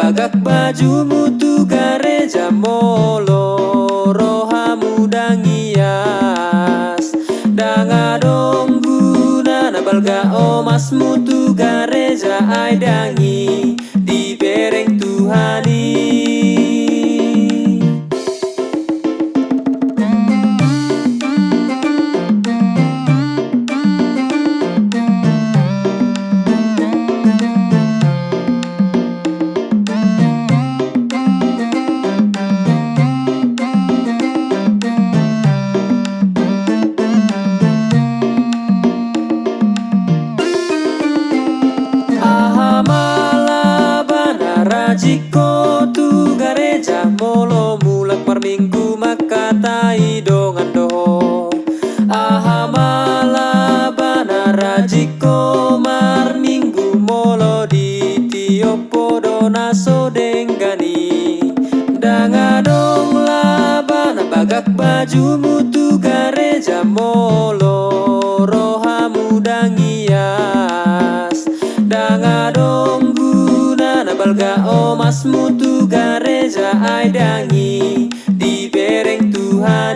bagak bajumu tu gareja molo rohamu dangias danga dongguna na balga omasmu tu gareja ai dangi di bereng Tuhani. Jiko tu gareja molo mulak par minggu makatai dongan doho ahamala banara jiko mar minggu molo di tiopo dona so denggani danga dong labana bagak bajumu tu gareja molo rohamu dangias danga dong balga omasmu tu gareja ai dangi di bereng Tuhan.